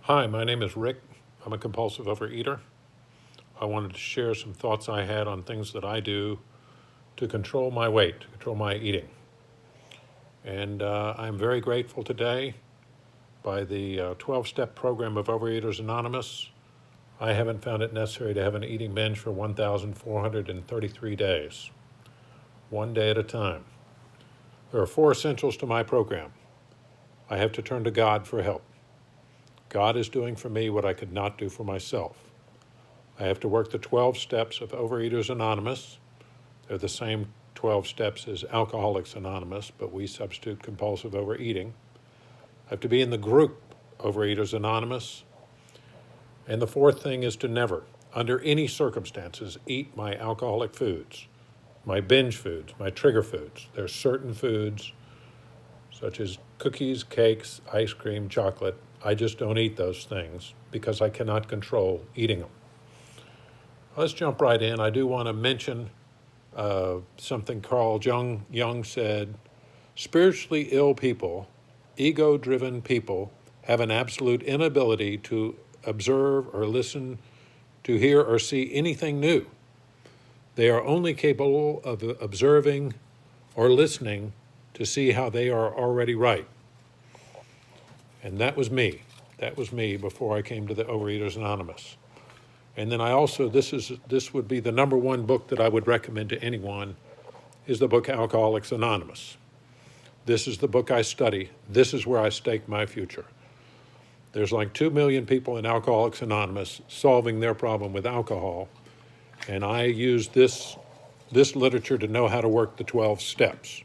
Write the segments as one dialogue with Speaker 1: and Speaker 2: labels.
Speaker 1: Hi, my name is Rick. I'm a compulsive overeater. I wanted to share some thoughts I had on things that I do to control my weight, to control my eating. And I'm very grateful today by the 12-step program of Overeaters Anonymous. I haven't found it necessary to have an eating binge for 1,433 days, one day at a time. There are 4 essentials to my program. I have to turn to God for help. God is doing for me what I could not do for myself. I have to work the 12 steps of Overeaters Anonymous. They're the same 12 steps as Alcoholics Anonymous, but we substitute compulsive overeating. I have to be in the group Overeaters Anonymous. And the 4th thing is to never, under any circumstances, eat my alcoholic foods, my binge foods, my trigger foods. There are certain foods, such as cookies, cakes, ice cream, chocolate. I just don't eat those things because I cannot control eating them. Let's jump right in. I do want to mention something Carl Jung said. Spiritually ill people, ego-driven people, have an absolute inability to observe or listen, to hear or see anything new. They are only capable of observing or listening to see how they are already right. And that was me. That was me before I came to the Overeaters Anonymous. And then I also, this would be the number 1 book that I would recommend to anyone, is the book Alcoholics Anonymous. This is the book I study. This is where I stake my future. There's like 2 million people in Alcoholics Anonymous solving their problem with alcohol. And I use this literature to know how to work the 12 steps.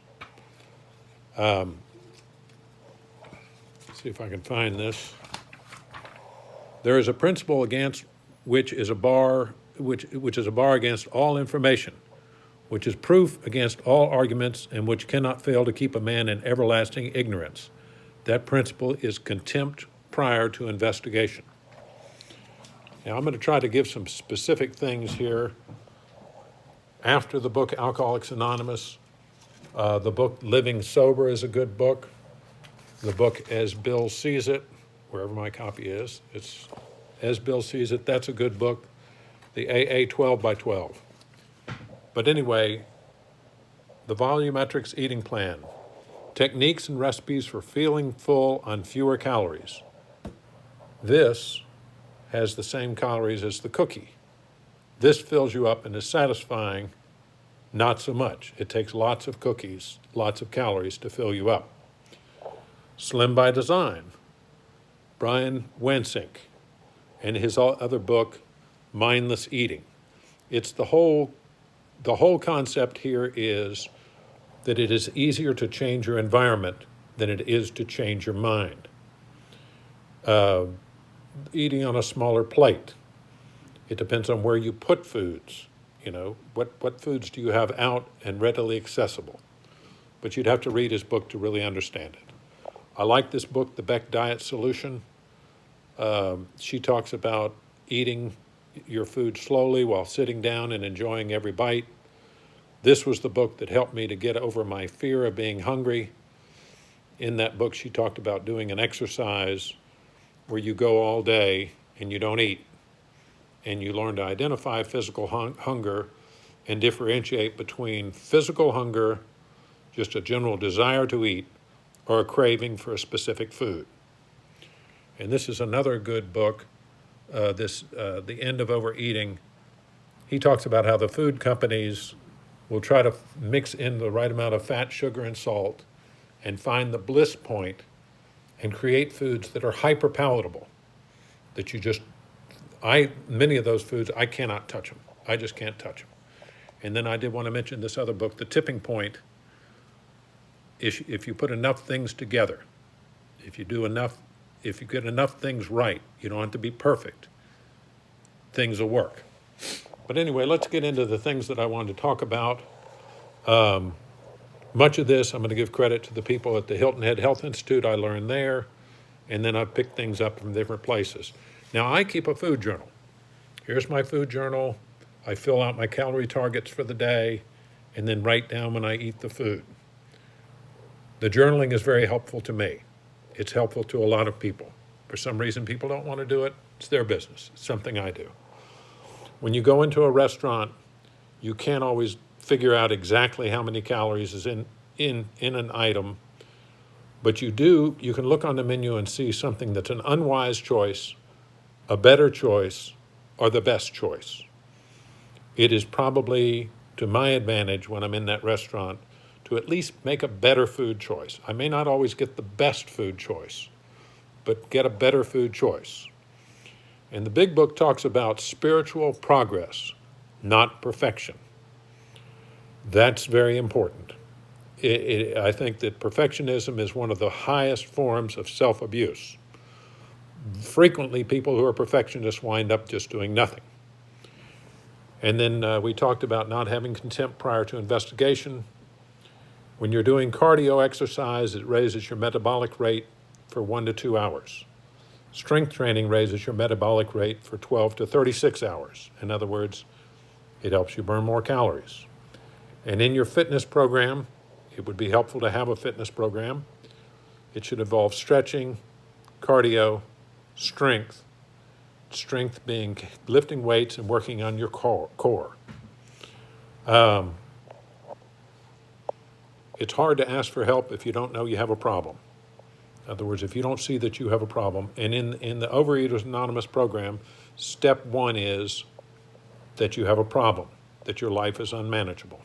Speaker 1: See if I can find this. There is a principle against which is a bar against all information, which is proof against all arguments, and which cannot fail to keep a man in everlasting ignorance. That principle is contempt prior to investigation. Now I'm going to try to give some specific things here. After the book Alcoholics Anonymous, the book Living Sober is a good book. The book As Bill Sees It, wherever my copy is, it's As Bill Sees It, that's a good book. The AA 12 by 12. But anyway, the Volumetrics Eating Plan, techniques and recipes for feeling full on fewer calories. This has the same calories as the cookie. This fills you up and is satisfying, not so much. It takes lots of cookies, lots of calories to fill you up. Slim by Design, Brian Wansink, and his other book, Mindless Eating. It's the whole concept here is that it is easier to change your environment than it is to change your mind. Eating on a smaller plate. It depends on where you put foods. You know, what foods do you have out and readily accessible? But you'd have to read his book to really understand it. I like this book, The Beck Diet Solution. She talks about eating your food slowly while sitting down and enjoying every bite. This was the book that helped me to get over my fear of being hungry. In that book, she talked about doing an exercise where you go all day and you don't eat, and you learn to identify physical hunger and differentiate between physical hunger, just a general desire to eat, or a craving for a specific food. And this is another good book, The End of Overeating. He talks about how the food companies will try to mix in the right amount of fat, sugar, and salt and find the bliss point and create foods that are hyper palatable, that many of those foods, I cannot touch them. I just can't touch them. And then I did want to mention this other book, The Tipping Point. If you put enough things together, if you get enough things right, you don't have to be perfect, things will work. But anyway, let's get into the things that I wanted to talk about. Much of this, I'm going to give credit to the people at the Hilton Head Health Institute. I learned there, and then I've picked things up from different places. Now, I keep a food journal. Here's my food journal. I fill out my calorie targets for the day, and then write down when I eat the food. The journaling is very helpful to me. It's helpful to a lot of people. For some reason, people don't want to do it. It's their business. It's something I do. When you go into a restaurant, you can't always figure out exactly how many calories is in an item, but you can look on the menu and see something that's an unwise choice, a better choice, or the best choice. It is probably to my advantage when I'm in that restaurant to at least make a better food choice. I may not always get the best food choice, but get a better food choice. And the big book talks about spiritual progress, not perfection. That's very important. I think that perfectionism is one of the highest forms of self-abuse. Frequently, people who are perfectionists wind up just doing nothing. And then we talked about not having contempt prior to investigation. When you're doing cardio exercise, it raises your metabolic rate for 1 to 2 hours. Strength training raises your metabolic rate for 12 to 36 hours. In other words, it helps you burn more calories. And in your fitness program, it would be helpful to have a fitness program. It should involve stretching, cardio, strength being lifting weights and working on your core. It's hard to ask for help if you don't know you have a problem. In other words, if you don't see that you have a problem. And in the Overeaters Anonymous program, step 1 is that you have a problem, that your life is unmanageable.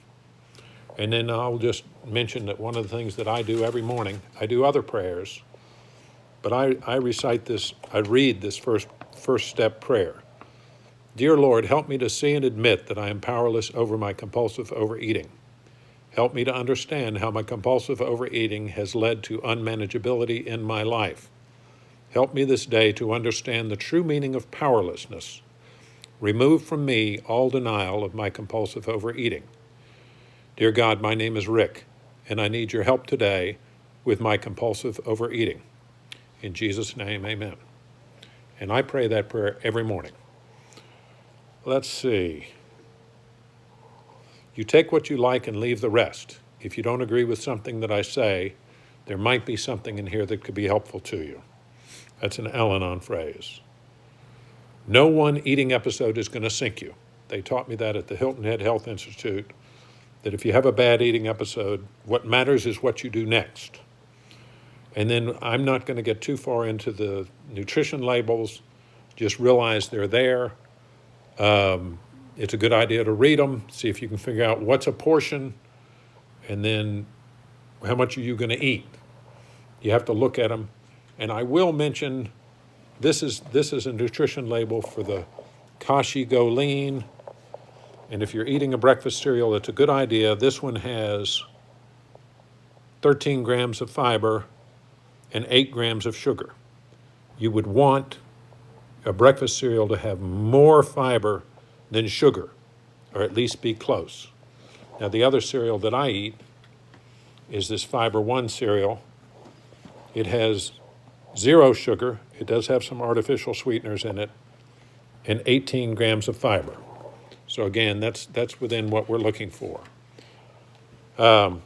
Speaker 1: And then I'll just mention that one of the things that I do every morning, I do other prayers, but I recite this, I read this first step prayer. Dear Lord, help me to see and admit that I am powerless over my compulsive overeating. Help me to understand how my compulsive overeating has led to unmanageability in my life. Help me this day to understand the true meaning of powerlessness. Remove from me all denial of my compulsive overeating. Dear God, my name is Rick, and I need your help today with my compulsive overeating. In Jesus' name, amen. And I pray that prayer every morning. Let's see. You take what you like and leave the rest. If you don't agree with something that I say, there might be something in here that could be helpful to you. That's an Al-Anon phrase. No one eating episode is going to sink you. They taught me that at the Hilton Head Health Institute, that if you have a bad eating episode, what matters is what you do next. And then I'm not going to get too far into the nutrition labels. Just realize they're there. It's a good idea to read them, see if you can figure out what's a portion, and then how much are you going to eat. You have to look at them. And I will mention, this is a nutrition label for the Kashi Go Lean. And if you're eating a breakfast cereal, it's a good idea. This one has 13 grams of fiber and 8 grams of sugar. You would want a breakfast cereal to have more fiber than sugar, or at least be close. Now, the other cereal that I eat is this Fiber One cereal. It has 0 sugar. It does have some artificial sweeteners in it, and 18 grams of fiber. So again, that's within what we're looking for. The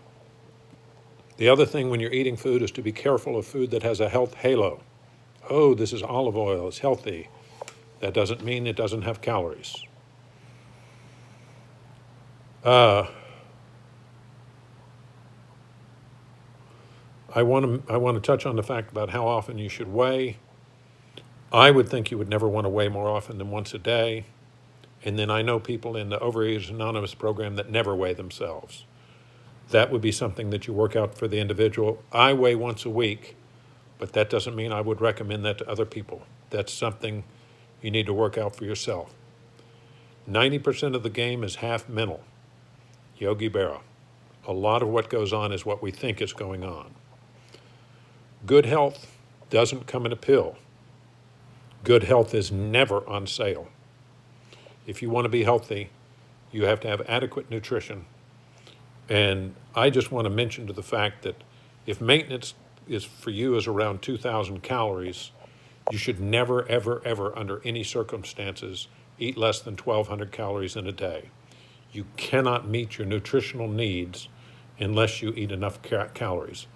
Speaker 1: other thing when you're eating food is to be careful of food that has a health halo. Oh, this is olive oil, it's healthy. That doesn't mean it doesn't have calories. I want to touch on the fact about how often you should weigh. I would think you would never want to weigh more often than once a day. And then I know people in the Overeaters Anonymous program that never weigh themselves. That would be something that you work out for the individual. I weigh once a week, but that doesn't mean I would recommend that to other people. That's something you need to work out for yourself. 90% of the game is half mental. Yogi Berra. A lot of what goes on is what we think is going on. Good health doesn't come in a pill. Good health is never on sale. If you want to be healthy, you have to have adequate nutrition. And I just want to mention to the fact that if maintenance is for you is around 2,000 calories, you should never, ever, ever, under any circumstances, eat less than 1,200 calories in a day. You cannot meet your nutritional needs unless you eat enough calories.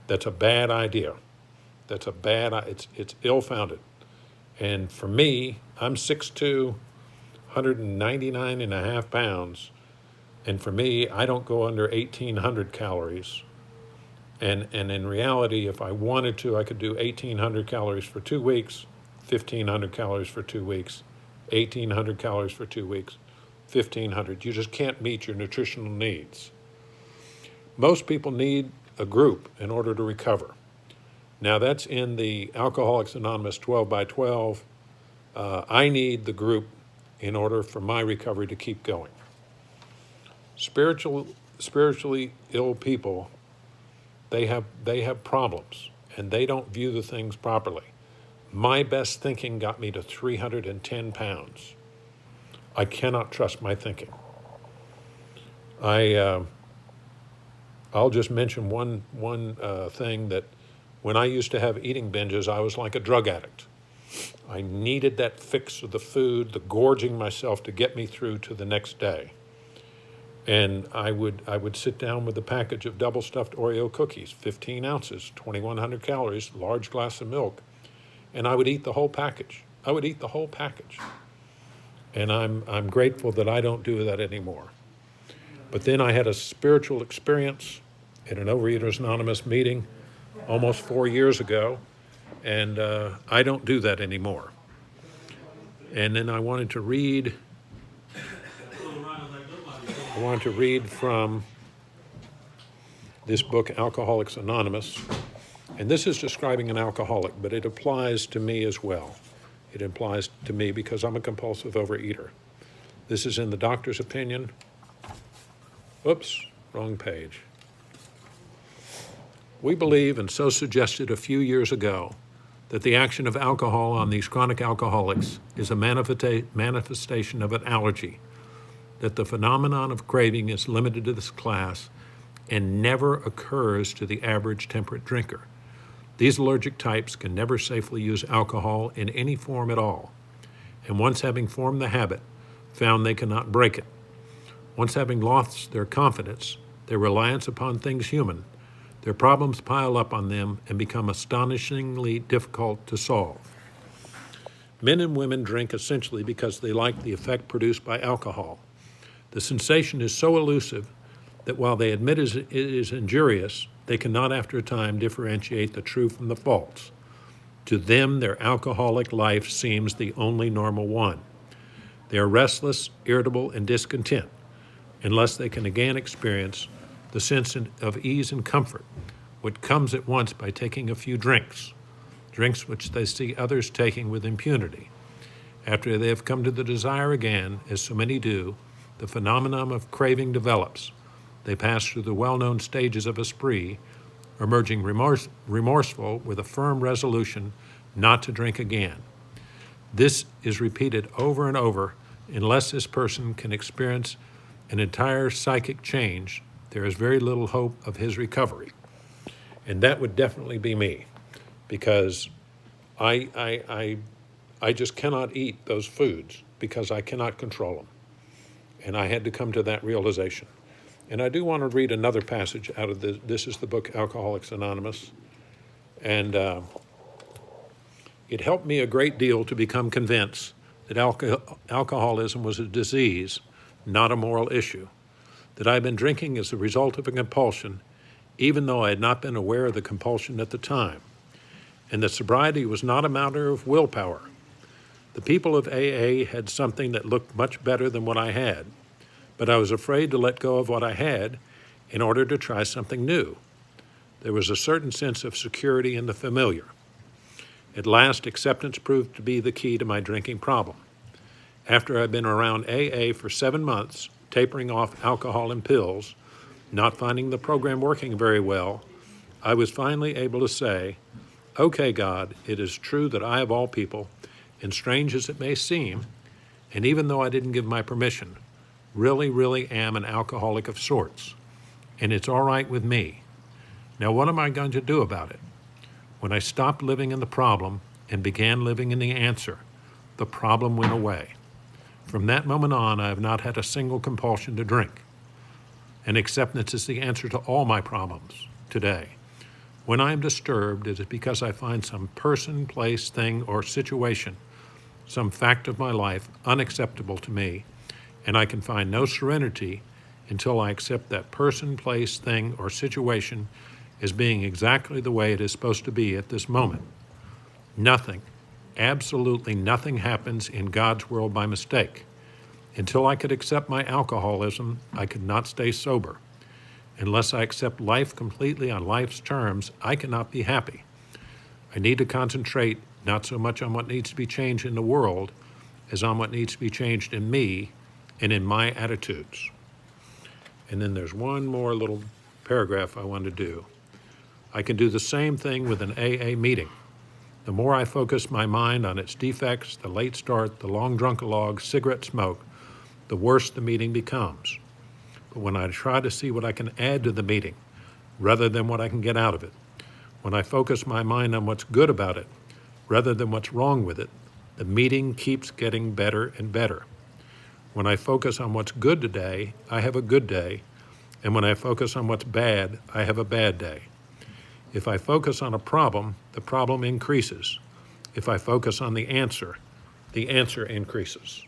Speaker 1: That's a bad idea. That's a bad, it's ill-founded. And for me, I'm 6'2", 199 and a half pounds. And for me, I don't go under 1,800 calories. And in reality, if I wanted to, I could do 1,800 calories for 2 weeks, 1,500 calories for 2 weeks, 1,800 calories for 2 weeks, 1,500. You just can't meet your nutritional needs. Most people need a group in order to recover. Now that's in the Alcoholics Anonymous 12 by 12. I need the group in order for my recovery to keep going. Spiritually ill people, they have problems and they don't view the things properly. My best thinking got me to 310 pounds. I cannot trust my thinking. I'll just mention one thing, that when I used to have eating binges, I was like a drug addict. I needed that fix of the food, the gorging myself to get me through to the next day. And I would sit down with a package of double stuffed Oreo cookies, 15 ounces, 2,100 calories, large glass of milk, and I would eat the whole package. And I'm grateful that I don't do that anymore. But then I had a spiritual experience at an Overeaters Anonymous meeting almost 4 years ago, and I don't do that anymore. And then I wanted to read from this book, Alcoholics Anonymous. And this is describing an alcoholic, but it applies to me as well. It applies to me because I'm a compulsive overeater. This is in the doctor's opinion. Oops, wrong page. We believe, and so suggested a few years ago, that the action of alcohol on these chronic alcoholics is a manifestation of an allergy, that the phenomenon of craving is limited to this class and never occurs to the average temperate drinker. These allergic types can never safely use alcohol in any form at all, and once having formed the habit, found they cannot break it. Once having lost their confidence, their reliance upon things human, their problems pile up on them and become astonishingly difficult to solve. Men and women drink essentially because they like the effect produced by alcohol. The sensation is so elusive that while they admit it is injurious, they cannot after a time differentiate the true from the false. To them, their alcoholic life seems the only normal one. They are restless, irritable, and discontent unless they can again experience the sense of ease and comfort, which comes at once by taking a few drinks which they see others taking with impunity. After they have come to the desire again, as so many do, the phenomenon of craving develops. They pass through the well-known stages of a spree, emerging remorseful with a firm resolution not to drink again. This is repeated over and over. Unless this person can experience an entire psychic change, there is very little hope of his recovery. And that would definitely be me, because I just cannot eat those foods because I cannot control them. And I had to come to that realization. And I do want to read another passage out of this is the book Alcoholics Anonymous. And it helped me a great deal to become convinced that alcoholism was a disease, not a moral issue. That I'd been drinking as a result of a compulsion, even though I had not been aware of the compulsion at the time. And that sobriety was not a matter of willpower. The people of AA had something that looked much better than what I had, but I was afraid to let go of what I had in order to try something new. There was a certain sense of security in the familiar. At last, acceptance proved to be the key to my drinking problem. After I'd been around AA for 7 months, tapering off alcohol and pills, not finding the program working very well, I was finally able to say, "Okay, God, it is true that I, of all people, and strange as it may seem, and even though I didn't give my permission, really am an alcoholic of sorts, and it's all right with me. Now what am I going to do about it?" When I stopped living in the problem and began living in the answer, the problem went away. From that moment on, I have not had a single compulsion to drink. And acceptance is the answer to all my problems today. When I am disturbed, it is because I find some person, place, thing, or situation, some fact of my life, unacceptable to me, and I can find no serenity until I accept that person, place, thing, or situation as being exactly the way it is supposed to be at this moment. Nothing, absolutely nothing happens in God's world by mistake. Until I could accept my alcoholism, I could not stay sober. Unless I accept life completely on life's terms, I cannot be happy. I need to concentrate not so much on what needs to be changed in the world as on what needs to be changed in me and in my attitudes. And then there's one more little paragraph I want to do. I can do the same thing with an AA meeting. The more I focus my mind on its defects, the late start, the long drunk-a-log, cigarette smoke, the worse the meeting becomes. But when I try to see what I can add to the meeting, rather than what I can get out of it, when I focus my mind on what's good about it, rather than what's wrong with it, the meeting keeps getting better and better. When I focus on what's good today, I have a good day, and when I focus on what's bad, I have a bad day. If I focus on a problem, the problem increases. If I focus on the answer increases.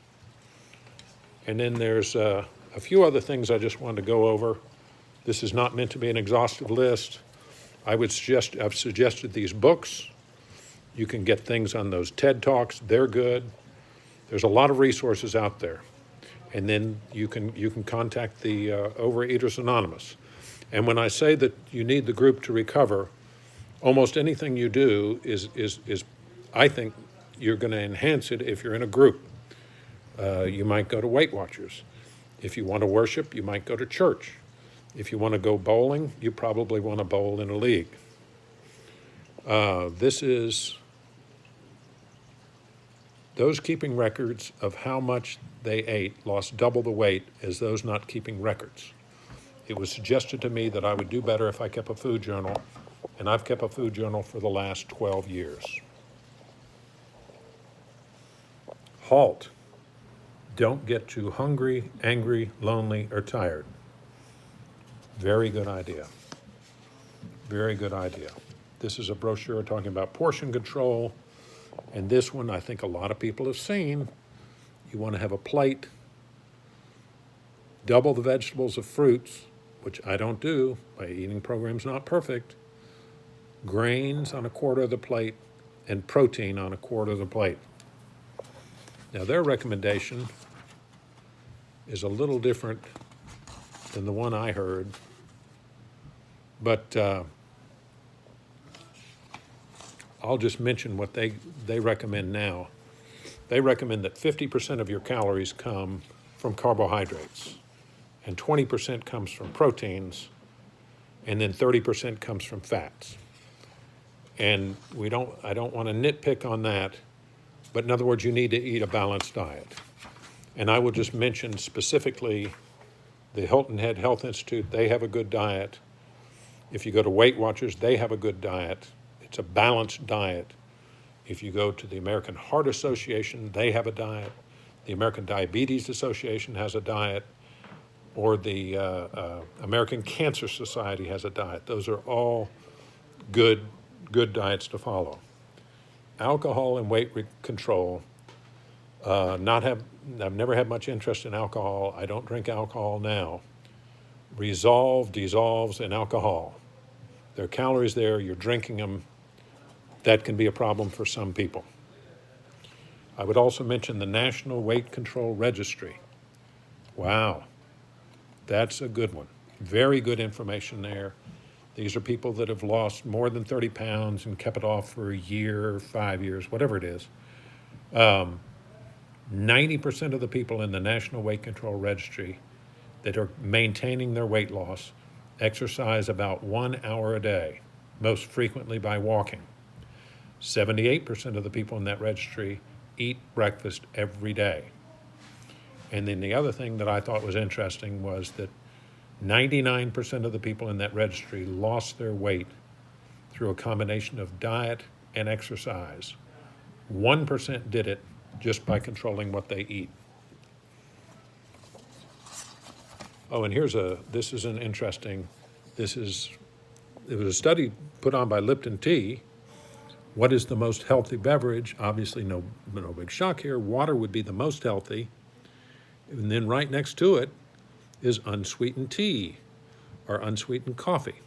Speaker 1: And then there's a few other things I just wanted to go over. This is not meant to be an exhaustive list. I've suggested these books. You can get things on those TED Talks. They're good. There's a lot of resources out there. And then you can contact the Overeaters Anonymous. And when I say that you need the group to recover, almost anything you do is I think you're going to enhance it if you're in a group. You might go to Weight Watchers. If you want to worship, you might go to church. If you want to go bowling, you probably want to bowl in a league. This is those keeping records of how much they ate lost double the weight as those not keeping records. It was suggested to me that I would do better if I kept a food journal, and I've kept a food journal for the last 12 years. Halt. Don't get too hungry, angry, lonely, or tired. Very good idea. Very good idea. This is a brochure talking about portion control, and this one I think a lot of people have seen. You want to have a plate, double the vegetables of fruits, which I don't do. My eating program's not perfect. Grains on a quarter of the plate, and protein on a quarter of the plate. Now their recommendation is a little different than the one I heard, but I'll just mention what they recommend now. They recommend that 50% of your calories come from carbohydrates, and 20% comes from proteins, and then 30% comes from fats. And I don't want to nitpick on that, but in other words, you need to eat a balanced diet. And I will just mention specifically the Hilton Head Health Institute. They have a good diet. If you go to Weight Watchers, they have a good diet. It's a balanced diet. If you go to the American Heart Association, they have a diet. The American Diabetes Association has a diet, or the American Cancer Society has a diet. Those are all good diets to follow. Alcohol and weight control. I've never had much interest in alcohol. I don't drink alcohol now. Resolve dissolves in alcohol. There are calories there, you're drinking them. That can be a problem for some people. I would also mention the National Weight Control Registry. Wow, that's a good one. Very good information there. These are people that have lost more than 30 pounds and kept it off for a year, 5 years, whatever it is. 90% of the people in the National Weight Control Registry that are maintaining their weight loss exercise about 1 hour a day, most frequently by walking. 78% of the people in that registry eat breakfast every day. And then the other thing that I thought was interesting was that 99% of the people in that registry lost their weight through a combination of diet and exercise. 1% did it just by controlling what they eat. Oh, and this is there was a study put on by Lipton Tea. What is the most healthy beverage? Obviously, no big shock here. Water would be the most healthy. And then right next to it is unsweetened tea or unsweetened coffee.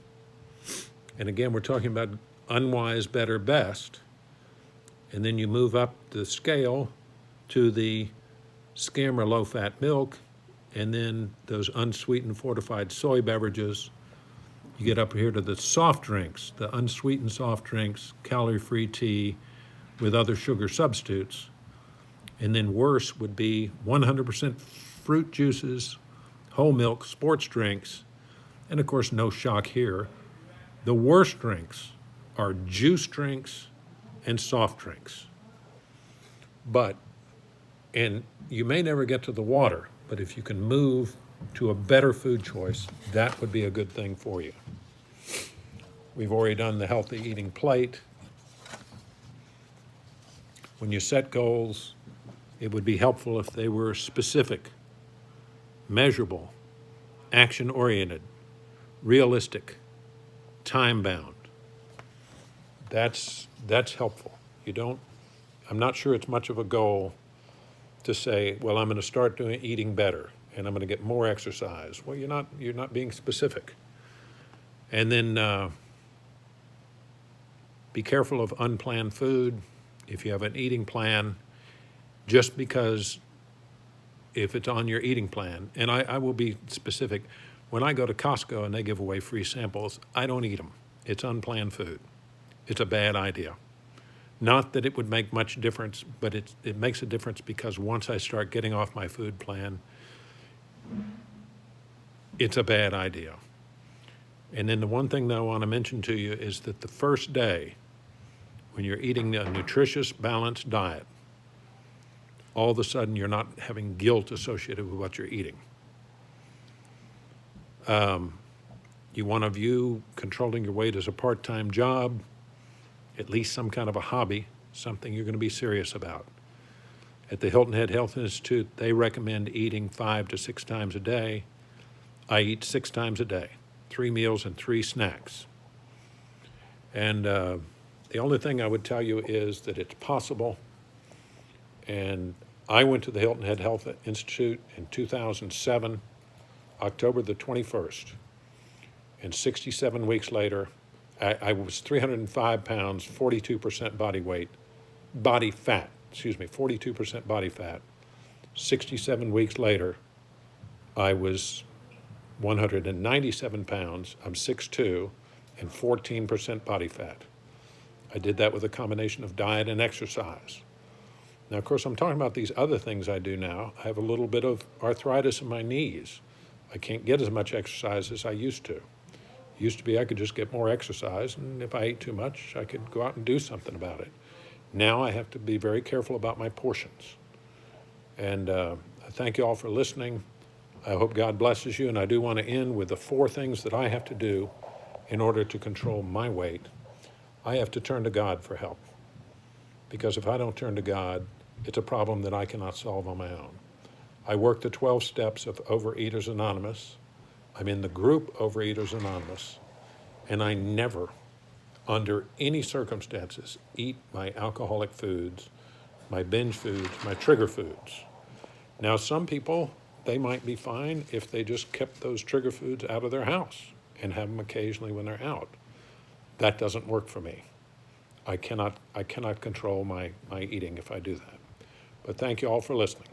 Speaker 1: And again, we're talking about unwise, better, best. And then you move up the scale to the skim or low-fat milk, and then those unsweetened fortified soy beverages. You get up here to the soft drinks, the unsweetened soft drinks, calorie-free tea with other sugar substitutes. And then worse would be 100% fruit juices, whole milk, sports drinks, and of course, no shock here. The worst drinks are juice drinks and soft drinks. And you may never get to the water, but if you can move to a better food choice, that would be a good thing for you. We've already done the healthy eating plate. When you set goals, it would be helpful if they were specific, measurable, action-oriented, realistic, time-bound. That's helpful. I'm not sure it's much of a goal to say, well, I'm going to start eating better and I'm going to get more exercise. Well, you're not being specific. And then be careful of unplanned food. If you have an eating plan, just because if it's on your eating plan, and I will be specific, when I go to Costco and they give away free samples, I don't eat them. It's unplanned food. It's a bad idea. Not that it would make much difference, but it makes a difference because once I start getting off my food plan, it's a bad idea. And then the one thing that I want to mention to you is that the first day, when you're eating a nutritious, balanced diet, all of a sudden you're not having guilt associated with what you're eating. You want to view controlling your weight as a part-time job, at least some kind of a hobby, something you're going to be serious about. At the Hilton Head Health Institute, they recommend eating 5 to 6 times a day. I eat 6 times a day, 3 meals and 3 snacks. And the only thing I would tell you is that it's possible. And I went to the Hilton Head Health Institute in 2007, October the 21st. And 67 weeks later, I was 305 pounds, 42% body fat. 42% body fat. 67 weeks later, I was 197 pounds, I'm 6'2", and 14% body fat. I did that with a combination of diet and exercise. Now, of course, I'm talking about these other things I do now. I have a little bit of arthritis in my knees. I can't get as much exercise as I used to. Used to be I could just get more exercise, and if I ate too much, I could go out and do something about it. Now I have to be very careful about my portions. And I thank you all for listening. I hope God blesses you, and I do want to end with the 4 things that I have to do in order to control my weight. I have to turn to God for help, because if I don't turn to God, it's a problem that I cannot solve on my own. I work the 12 steps of Overeaters Anonymous. I'm in the group Overeaters Anonymous, and I never, under any circumstances, eat my alcoholic foods, my binge foods, my trigger foods. Now, some people, they might be fine if they just kept those trigger foods out of their house and have them occasionally when they're out. That doesn't work for me. I cannot control my eating if I do that. But thank you all for listening.